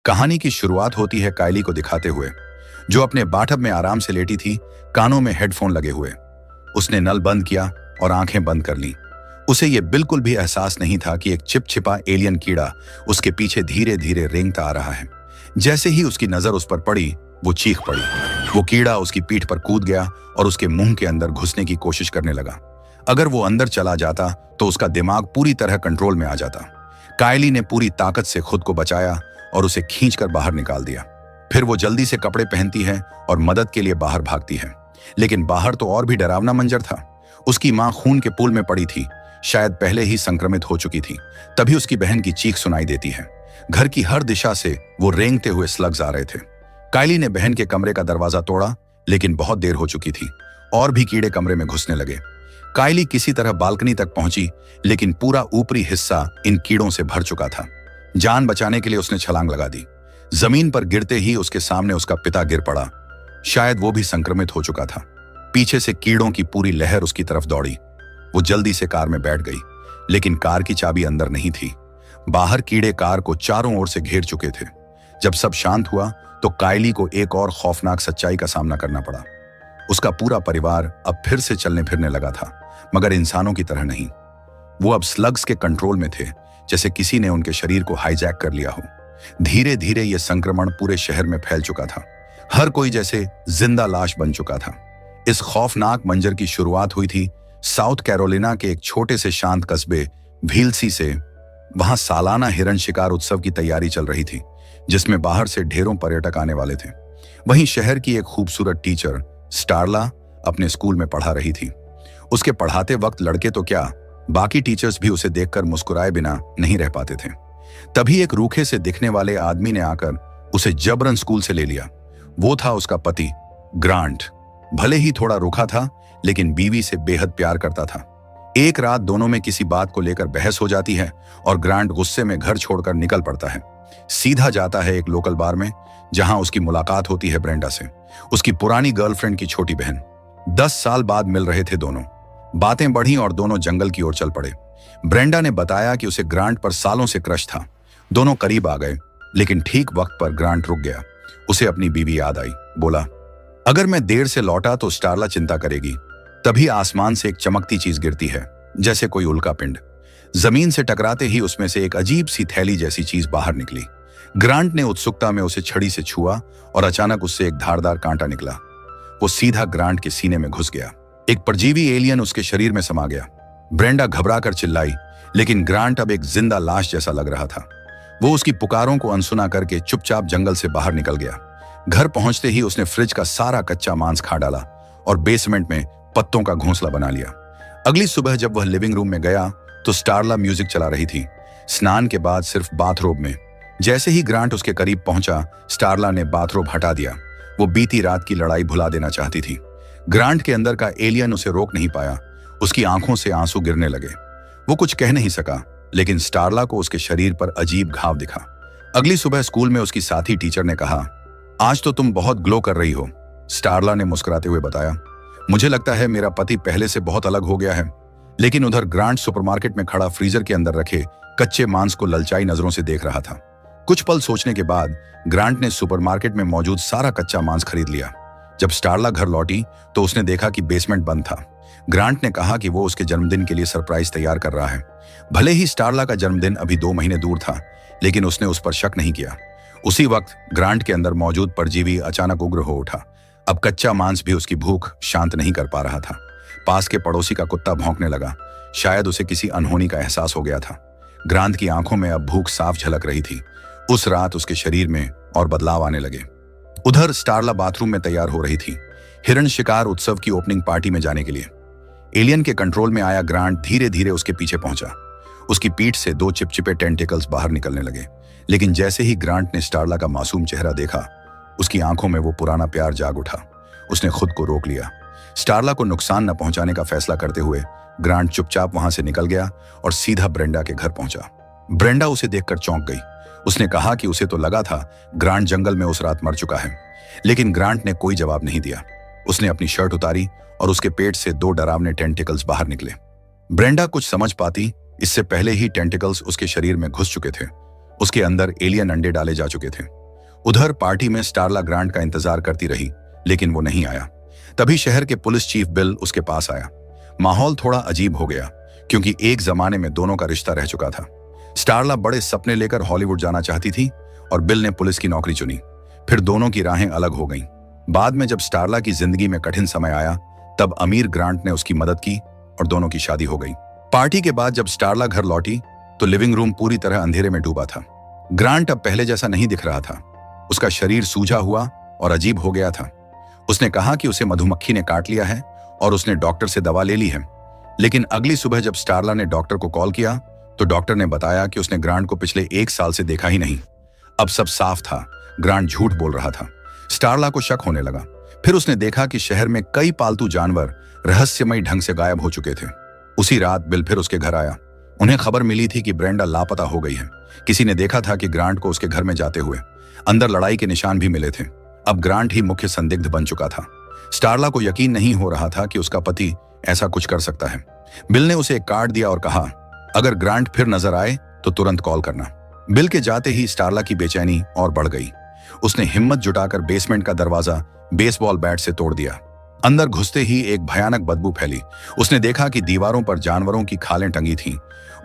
कहानी की शुरुआत होती है कायली को दिखाते हुए, जो अपने बाथटब में आराम से लेटी थी, कानों में हेडफोन लगे हुए। उसने नल बंद किया और आंखें बंद कर लीं। उसे यह बिल्कुल भी एहसास नहीं था कि एक चिपचिपा एलियन कीड़ा उसके पीछे धीरे धीरे रेंगता आ रहा है। जैसे ही उसकी नजर उस पर पड़ी, वो चीख पड़ी। वो कीड़ा उसकी पीठ पर कूद गया और उसके मुंह के अंदर घुसने की कोशिश करने लगा। अगर वो अंदर चला जाता तो उसका दिमाग पूरी तरह कंट्रोल में आ जाता। कायली ने पूरी ताकत से खुद को बचाया और उसे खींचकर बाहर निकाल दिया। फिर वो जल्दी से कपड़े पहनती है और मदद के लिए बाहर भागती है। लेकिन बाहर तो और भी डरावना मंजर था। उसकी मां खून के पूल में पड़ी थी, शायद पहले ही संक्रमित हो चुकी थी। तभी उसकी बहन की चीख सुनाई देती है। घर की हर दिशा से वो रेंगते हुए स्लग्स आ रहे थे। कायली ने बहन के कमरे का दरवाजा तोड़ा, लेकिन बहुत देर हो चुकी थी। और भी कीड़े कमरे में घुसने लगे। कायली किसी तरह बालकनी तक पहुंची, लेकिन पूरा ऊपरी हिस्सा इन कीड़ों से भर चुका था। जान बचाने के लिए उसने छलांग लगा दी। जमीन पर गिरते ही उसके सामने उसका पिता गिर पड़ा। शायद वो भी संक्रमित हो चुका था। पीछे से कीड़ों की पूरी लहर उसकी तरफ दौड़ी। वो जल्दी से कार में बैठ गई, लेकिन कार की चाबी अंदर नहीं थी। बाहर कीड़े कार को चारों ओर से घेर चुके थे। जब सब शांत हुआ तो कायली को एक और खौफनाक सच्चाई का सामना करना पड़ा। उसका पूरा परिवार अब फिर से चलने फिरने लगा था, मगर इंसानों की तरह नहीं। वो अब स्लग्स के कंट्रोल में थे, जैसे किसी ने उनके शरीर को हाईजैक कर लिया हो। धीरे धीरे यह संक्रमण पूरे शहर में फैल चुका था। हर कोई जैसे जिंदा लाश बन चुका था। इस खौफनाक मंजर की शुरुआत हुई थी साउथ कैरोलिना के एक छोटे से शांत कस्बे व्हीलसी से। वहां सालाना हिरण शिकार उत्सव की तैयारी चल रही थी, जिसमें बाहर से ढेरों पर्यटक आने वाले थे। वहीं शहर की एक खूबसूरत टीचर स्टारला अपने स्कूल में पढ़ा रही थी। उसके पढ़ाते वक्त लड़के तो क्या, बाकी टीचर्स भी उसे देखकर मुस्कुराए बिना नहीं रह पाते थे। तभी एक रूखे से दिखने वाले आदमी ने आकर उसे जबरन स्कूल से ले लिया। वो था उसका पति ग्रांट। भले ही थोड़ा रूखा था, लेकिन बीवी से बेहद प्यार करता था। एक रात दोनों में किसी बात को लेकर बहस हो जाती है और ग्रांट गुस्से में घर छोड़कर निकल पड़ता है। सीधा जाता है एक लोकल बार में, जहां उसकी मुलाकात होती है ब्रेंडा से, उसकी पुरानी गर्लफ्रेंड की छोटी बहन। 10 साल बाद मिल रहे थे दोनों। बातें बढ़ी और दोनों जंगल की ओर चल पड़े। ब्रेंडा ने बताया कि उसे ग्रांट पर सालों से क्रश था। दोनों करीब आ गए, लेकिन ठीक वक्त पर ग्रांट रुक गया। उसे अपनी बीवी याद आई। बोला, अगर मैं देर से लौटा तो स्टारला चिंता करेगी। तभी आसमान से एक चमकती चीज गिरती है, जैसे कोई उल्का पिंड। जमीन से टकराते ही उसमें से एक अजीब सी थैली जैसी चीज बाहर निकली। ग्रांट ने उत्सुकता में उसे छड़ी से छुआ और अचानक उससे एक धारदार कांटा निकला। वो सीधा ग्रांट के सीने में घुस गया। एक परजीवी एलियन उसके शरीर में समा गया। ब्रेंडा घबराकर चिल्लाई, लेकिन ग्रांट अब एक जिंदा लाश जैसा लग रहा था। वो उसकी पुकारों को अनसुना करके चुपचाप जंगल से बाहर निकल गया। घर पहुंचते ही उसने फ्रिज का सारा कच्चा मांस खा डाला और बेसमेंट में पत्तों का घोंसला बना लिया। अगली सुबह जब वह लिविंग रूम में गया तो स्टारला म्यूजिक चला रही थी, स्नान के बाद सिर्फ बाथरोब में। जैसे ही ग्रांट उसके करीब पहुंचा, स्टारला ने बाथरोब हटा दिया। वो बीती रात की लड़ाई भुला देना चाहती थी। ग्रांट के अंदर का एलियन उसे रोक नहीं पाया। उसकी आंखों से आंसू गिरने लगे। वो कुछ कह नहीं सका, लेकिन स्टारला को उसके शरीर पर अजीब घाव दिखा। अगली सुबह स्कूल में उसकी साथी टीचर ने कहा, आज तो तुम बहुत ग्लो कर रही हो। स्टारला ने मुस्कुराते हुए बताया, मुझे लगता है मेरा पति पहले से बहुत अलग हो गया है। लेकिन उधर ग्रांट सुपरमार्केट में खड़ा फ्रीजर के अंदर रखे कच्चे मांस को ललचाई नजरों से देख रहा था। कुछ पल सोचने के बाद ग्रांट ने सुपरमार्केट में मौजूद सारा कच्चा मांस खरीद लिया। जब स्टारला घर लौटी तो उसने देखा कि बेसमेंट बंद था। ग्रांट ने कहा कि वो उसके जन्मदिन के लिए सरप्राइज तैयार कर रहा है। भले ही स्टारला का जन्मदिन अभी 2 महीने दूर था, लेकिन उसने उस पर शक नहीं किया। उसी वक्त ग्रांट के अंदर मौजूद परजीवी अचानक उग्र हो उठा। अब कच्चा मांस भी उसकी भूख शांत नहीं कर पा रहा था। पास के पड़ोसी का कुत्ता भौंकने लगा। शायद उसे किसी अनहोनी का एहसास हो गया था। ग्रांट की आंखों में अब भूख साफ झलक रही थी। उस रात उसके शरीर में और बदलाव आने लगे। उधर स्टारला बाथरूम में तैयार हो रही थी, हिरण शिकार उत्सव की ओपनिंग पार्टी में जाने के लिए। एलियन के कंट्रोल में आया ग्रांट धीरे धीरे उसके पीछे पहुंचा। उसकी पीठ से 2 चिपचिपे टेंटिकल्स बाहर निकलने लगे। लेकिन जैसे ही ग्रांट ने स्टारला का मासूम चेहरा देखा, उसकी आंखों में वो पुराना प्यार जाग उठा। उसने खुद को रोक लिया। स्टारला को नुकसान न पहुंचाने का फैसला करते हुए ग्रांट चुपचाप वहां से निकल गया और सीधा ब्रेंडा के घर पहुंचा। ब्रेंडा उसे देखकर चौंक गई। उसने कहा कि उसे तो लगा था ग्रांट जंगल में उस रात मर चुका है, लेकिन ग्रांट ने कोई जवाब नहीं दिया। उसने अपनी शर्ट उतारी और उसके पेट से 2 डरावने टेंटिकल्स बाहर निकले। ब्रेंडा कुछ समझ पाती, इससे पहले ही टेंटिकल्स उसके शरीर में घुस चुके थे। उसके अंदर एलियन अंडे डाले जा चुके थे। उधर पार्टी में स्टारला ग्रांट का इंतजार करती रही, लेकिन वो नहीं आया। तभी शहर के पुलिस चीफ बिल उसके पास आया। माहौल थोड़ा अजीब हो गया, क्योंकि एक जमाने में दोनों का रिश्ता रह चुका था। स्टारला बड़े सपने लेकर हॉलीवुड जाना चाहती थी और बिल ने पुलिस की नौकरी चुनी। फिर दोनों की राहें अलग हो गईं। बाद में जब स्टारला की जिंदगी में कठिन समय आया, तब अमीर ग्रांट ने उसकी मदद की और दोनों की शादी हो गई। पार्टी के बाद जब स्टारला घर लौटी तो लिविंग रूम पूरी तरह अंधेरे में डूबा था। ग्रांट अब पहले जैसा नहीं दिख रहा था। उसका शरीर सूजा हुआ और अजीब हो गया था। उसने कहा कि उसे मधुमक्खी ने काट लिया है और उसने डॉक्टर से दवा ले ली है। लेकिन अगली सुबह जब स्टारला ने डॉक्टर को कॉल किया तो डॉक्टर ने बताया कि उसने ग्रांट को पिछले 1 साल से देखा ही नहीं। अब सब साफ था, ग्रांट झूठ बोल रहा था। स्टारला को शक होने लगा। फिर उसने देखा कि शहर में कई पालतू जानवर रहस्यमयी ढंग से गायब हो चुके थे। उसी रात बिल फिर उसके घर आया। उन्हें खबर मिली थी कि ब्रेंडा लापता हो गई है। किसी ने देखा था कि ग्रांट को उसके घर में जाते हुए। अंदर लड़ाई के निशान भी मिले थे। अब ग्रांट ही मुख्य संदिग्ध बन चुका था। स्टारला को यकीन नहीं हो रहा था कि उसका पति ऐसा कुछ कर सकता है। बिल ने उसे एक कार्ड दिया और कहा, अगर ग्रांट फिर नजर आए तो तुरंत कॉल करना। बिल के जाते ही स्टारला की बेचैनी और बढ़ गई। उसने हिम्मत जुटाकर बेसमेंट का दरवाजा बेसबॉल बैट से तोड़ दिया। अंदर घुसते ही एक भयानक बदबू फैली। उसने देखा कि दीवारों पर जानवरों की खालें टंगी थीं।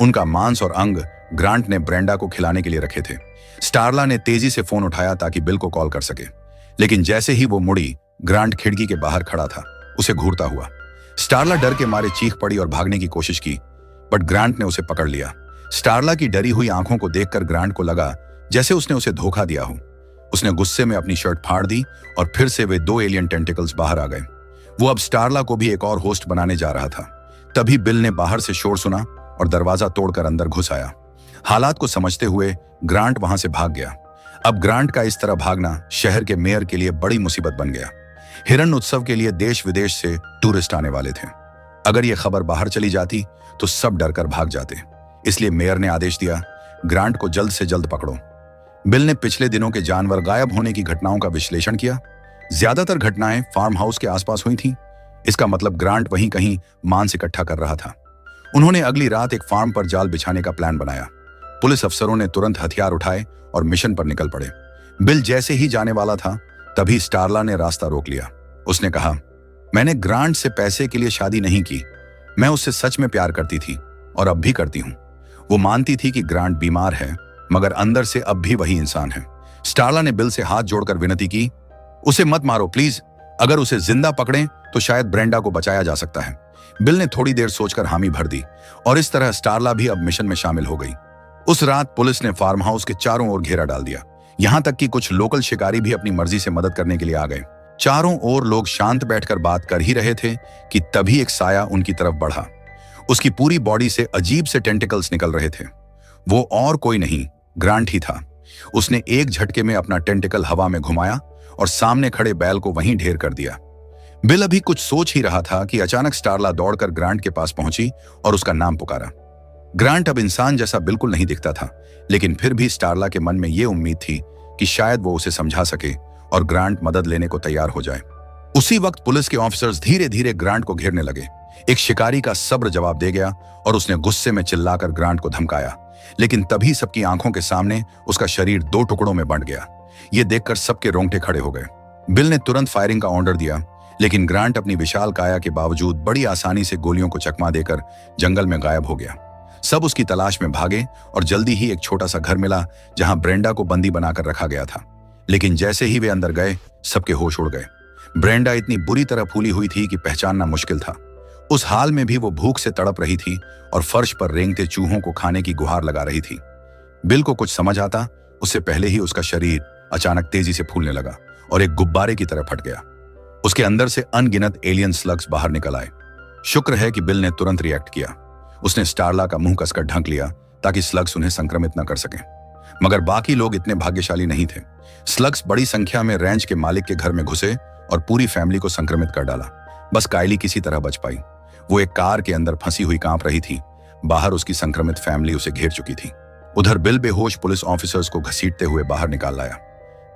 उनका मांस और अंग ग्रांट ने ब्रेंडा को खिलाने के लिए रखे थे। स्टारला ने तेजी से फोन उठाया ताकि बिल को कॉल कर सके, लेकिन जैसे ही वो मुड़ी, ग्रांट खिड़की के बाहर खड़ा था, उसे घूरता हुआ। स्टारला डर के मारे चीख पड़ी और भागने की कोशिश की, बट ग्रांट ने उसे पकड़ लिया। स्टारला की डरी हुई आंखों को देखकर ग्रांट को लगा जैसे उसने उसे धोखा दिया हो। उसने गुस्से में अपनी शर्ट फाड़ दी और फिर से वे 2 एलियन टेंटिकल्स बाहर आ गए। वो अब स्टारला को भी एक और होस्ट बनाने जा रहा था। तभी बिल ने बाहर से शोर सुना और दरवाजा तोड़कर अंदर घुस आया। हालात को समझते हुए ग्रांट वहां से भाग गया। अब ग्रांट का इस तरह भागना शहर के मेयर के लिए बड़ी मुसीबत बन गया। हिरण उत्सव के लिए देश विदेश से टूरिस्ट आने वाले थे। अगर यह खबर बाहर चली जाती तो सब डरकर भाग जाते। इसलिए मेयर ने आदेश दिया, ग्रांट को जल्द से जल्द पकड़ो। बिल ने पिछले दिनों के जानवर गायब होने की घटनाओं का विश्लेषण किया। ज्यादातर घटनाएं फार्म हाउस के आसपास हुई थीं। इसका मतलब ग्रांट वहीं कहीं मांस इकट्ठा कर रहा था। उन्होंने अगली रात एक फार्म पर जाल बिछाने का प्लान बनाया। पुलिस अफसरों ने तुरंत हथियार उठाए और मिशन पर निकल पड़े। बिल जैसे ही जाने वाला था, तभी स्टारला ने रास्ता रोक लिया। उसने कहा, मैंने ग्रांट से पैसे के लिए शादी नहीं की। मैं उससे सच में प्यार करती थी और अब भी करती हूं। वो मानती थी कि ग्रांट बीमार है, मगर अंदर से अब भी वही इंसान है। स्टारला ने बिल से हाथ जोड़कर विनती की, उसे मत मारो प्लीज। अगर उसे जिंदा पकड़ें तो शायद ब्रेंडा को बचाया जा सकता है। बिल ने थोड़ी देर सोचकर हामी भर दी और इस तरह स्टारला भी अब मिशन में शामिल हो गई। उस रात पुलिस ने फार्म हाउस के चारों ओर घेरा डाल दिया। यहां तक कि कुछ लोकल शिकारी भी अपनी मर्जी से मदद करने के लिए आ गए। चारों ओर लोग शांत बैठकर बात कर ही रहे थे कि तभी एक साया उनकी तरफ बढ़ा। उसकी पूरी बॉडी से अजीब से टेंटिकल्स निकल रहे थे। वो और कोई नहीं, ग्रांट ही था। उसने एक झटके में अपना टेंटिकल हवा में घुमाया और सामने खड़े बैल को वहीं ढेर कर दिया। बिल अभी कुछ सोच ही रहा था कि अचानक स्टारला दौड़कर ग्रांट के पास पहुंची और उसका नाम पुकारा। ग्रांट अब इंसान जैसा बिल्कुल नहीं दिखता था, लेकिन फिर भी स्टारला के मन में यह उम्मीद थी कि शायद वो उसे समझा सके और ग्रांट मदद लेने को तैयार हो जाए। उसी वक्त पुलिस के ऑफिसर्स धीरे धीरे ग्रांट को घेरने लगे। एक शिकारी का सब्र जवाब दे गया और उसने गुस्से में चिल्लाकर ग्रांट को धमकाया, लेकिन तभी सबकी आंखों के सामने उसका शरीर 2 टुकड़ों में बंट गया। यह देखकर सबके रोंगटे खड़े हो गए। बिल ने तुरंत फायरिंग का ऑर्डर दिया, लेकिन ग्रांट अपनी विशाल काया के बावजूद बड़ी आसानी से गोलियों को चकमा देकर जंगल में गायब हो गया। सब उसकी तलाश में भागे और जल्दी ही एक छोटा सा घर मिला जहां ब्रेंडा को बंदी बनाकर रखा गया था। लेकिन जैसे ही वे अंदर गए, सबके होश उड़ गए। ब्रेंडा इतनी बुरी तरह फूली हुई थी कि पहचानना मुश्किल था। उस हाल में भी वो भूख से तड़प रही थी और फर्श पर रेंगते चूहों को खाने की गुहार लगा रही थी। बिल को कुछ समझ आता उससे पहले ही उसका शरीर अचानक तेजी से फूलने लगा और एक गुब्बारे की तरह फट गया। उसके अंदर से अनगिनत एलियन स्लग्स बाहर निकल आए। शुक्र है कि बिल ने तुरंत रिएक्ट किया। उसने स्टारला का मुंह कसकर ढक लिया ताकि स्लग्स उन्हें संक्रमित न कर सकें। मगर बाकी लोग इतने भाग्यशाली नहीं थे। स्लग्स बड़ी संख्या में रैंच के मालिक के घर में घुसे और पूरी फैमिली को संक्रमित कर डाला। बस कायली किसी तरह बच पाई। वो एक कार के अंदर फंसी हुई कांप रही थी। बाहर उसकी संक्रमित फैमिली उसे घेर चुकी थी। उधर बिल बेहोश पुलिस ऑफिसर्स को घसीटते हुए बाहर निकाल लाया।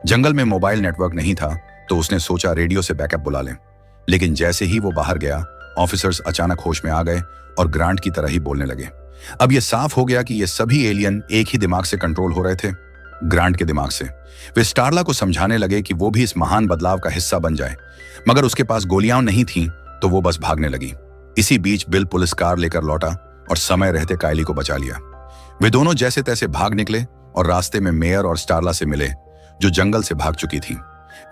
जंगल में मोबाइल नेटवर्क नहीं था, तो उसने सोचा रेडियो से बैकअप बुला लें। लेकिन जैसे ही वो बाहर गया, ऑफिसर्स अचानक होश में आ गए और ग्रांट की तरह ही बोलने लगे। अब यह साफ हो गया कि ये सभी एलियन एक ही दिमाग से कंट्रोल हो रहे थे, ग्रांट के दिमाग से। वे स्टारला को समझाने लगे कि वो भी इस महान बदलाव का हिस्सा बन जाए, मगर उसके पास गोलियां नहीं थीं, तो वो बस भागने लगी। इसी बीच बिल पुलिस कार लेकर लौटा और समय रहते कायली को बचा लिया। वे दोनों जैसे तैसे भाग निकले और रास्ते में मेयर और स्टारला से मिले, जो जंगल से भाग चुकी थी।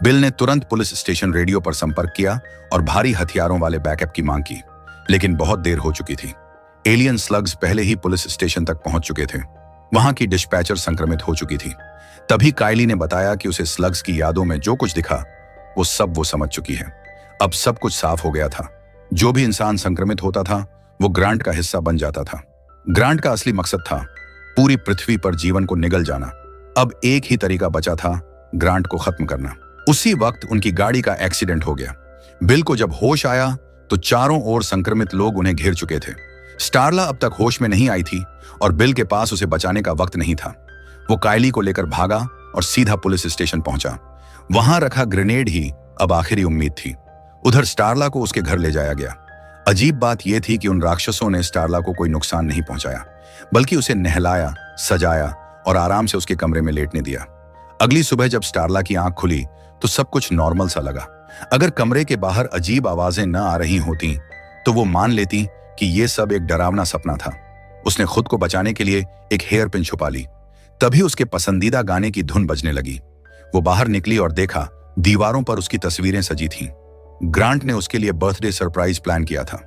बिल ने तुरंत पुलिस स्टेशन रेडियो पर संपर्क किया और भारी हथियारों वाले बैकअप की मांग की, लेकिन बहुत देर हो चुकी थी। एलियन स्लग्स पहले ही पुलिस स्टेशन तक पहुंच चुके थे। वहां की डिस्पैचर संक्रमित हो चुकी थी। तभी कायली ने बताया कि उसे स्लग्स की यादों में जो कुछ दिखा वो सब वो समझ चुकी है। अब सब कुछ साफ हो गया था। जो भी इंसान संक्रमित होता था वो ग्रांट का हिस्सा बन जाता था। ग्रांट का असली मकसद था पूरी पृथ्वी पर जीवन को निगल जाना। अब एक ही तरीका बचा था, ग्रांट को खत्म करना। उसी वक्त उनकी गाड़ी का एक्सीडेंट हो गया। बिल को जब होश आया तो चारों ओर संक्रमित लोग उन्हें घेर चुके थे। स्टारला अब तक होश में नहीं आई थी और बिल के पास उसे बचाने का वक्त नहीं था। वो कायली को लेकर भागा और सीधा पुलिस स्टेशन पहुंचा। वहां रखा ग्रेनेड ही अब आखिरी उम्मीद थी। उधर स्टारला को उसके घर ले जाया गया। अजीब बात यह थी कि उन राक्षसों ने स्टारला को कोई नुकसान नहीं पहुंचाया, बल्कि उसे नहलाया, सजाया और आराम से उसके कमरे में लेटने दिया। अगली सुबह जब स्टारला की आंख खुली तो सब कुछ नॉर्मल सा लगा। अगर कमरे के बाहर अजीब आवाजें न आ रही होती तो वो मान लेती कि ये सब एक डरावना सपना था। उसने खुद को बचाने के लिए एक हेयर पिन छुपा ली। तभी उसके पसंदीदा गाने की धुन बजने लगी। वो बाहर निकली और देखा दीवारों पर उसकी तस्वीरें सजी थीं। ग्रांट ने उसके लिए बर्थडे सरप्राइज प्लान किया था।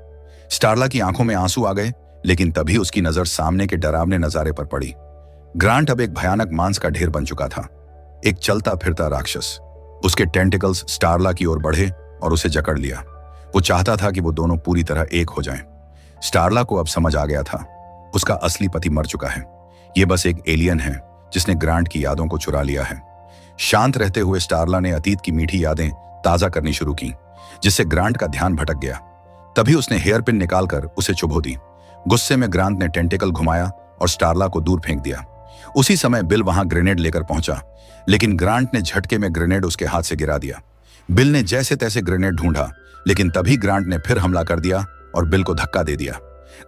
स्टारला की आंखों में आंसू आ गए, लेकिन तभी उसकी नजर सामने के डरावने नजारे पर पड़ी। ग्रांट अब एक भयानक मांस का ढेर बन चुका था, एक चलता फिरता राक्षस। उसके टेंटिकल्स स्टारला की ओर बढ़े और उसे जकड़ लिया। वो चाहता था कि वो दोनों पूरी तरह एक हो जाएं। स्टारला को अब समझ आ गया था, उसका असली पति मर चुका है। ये बस एक एलियन है जिसने ग्रांट की यादों को चुरा लिया है। शांत रहते हुए स्टारला ने अतीत की मीठी यादें ताजा करनी शुरू की, जिससे ग्रांट का ध्यान भटक गया। तभी उसने हेयर पिन निकालकर उसे चुभो दी। गुस्से में ग्रांट ने टेंटिकल घुमाया और स्टारला को दूर फेंक दिया। उसी समय बिल वहां ग्रेनेड लेकर पहुंचा, लेकिन ग्रांट ने झटके में ग्रेनेड उसके हाथ से गिरा दिया। बिल ने जैसे तैसे ग्रेनेड ढूंढा, लेकिन तभी ग्रांट ने फिर हमला कर दिया और बिल को धक्का दे दिया।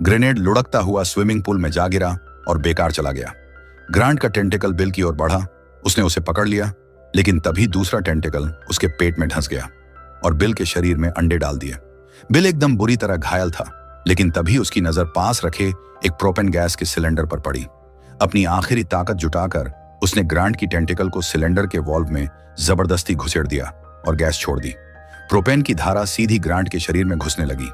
ग्रेनेड लुढ़कता हुआ स्विमिंग पूल में जा गिरा और बेकार चला गया। ग्रांट का टेंटिकल बिल की ओर बढ़ा। उसने उसे पकड़ लिया, लेकिन तभी दूसरा टेंटिकल उसके पेट में धंस गया और बिल के शरीर में अंडे डाल दिए। बिल एकदम बुरी तरह घायल था, लेकिन तभी उसकी नजर पास रखे एक प्रोपेन गैस के सिलेंडर पर पड़ी। अपनी आखिरी ताकत जुटाकर उसने ग्रांट की टेंटिकल को सिलेंडर के वॉल्व में जबरदस्ती घुसेड़ दिया और गैस छोड़ दी। प्रोपेन की धारा सीधी ग्रांट के शरीर में घुसने लगी।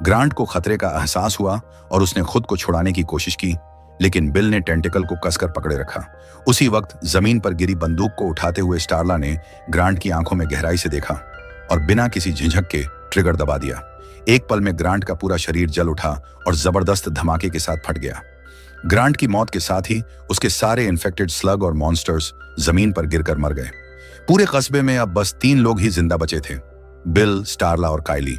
ग्रांट को खतरे का एहसास हुआ और उसने खुद को छुड़ाने की कोशिश की, लेकिन बिल ने टेंटिकल को कसकर पकड़े रखा। उसी वक्त जमीन पर गिरी बंदूक को उठाते हुए स्टारला ने ग्रांट की आंखों में गहराई से देखा और बिना किसी झिझक के ट्रिगर दबा दिया। एक पल में ग्रांट का पूरा शरीर जल उठा और जबरदस्त धमाके के साथ फट गया। ग्रांट की मौत के साथ ही उसके सारे इन्फेक्टेड स्लग और मॉन्स्टर्स जमीन पर गिरकर मर गए। पूरे कस्बे में अब बस 3 लोग ही जिंदा बचे थे, बिल, स्टारला और कायली।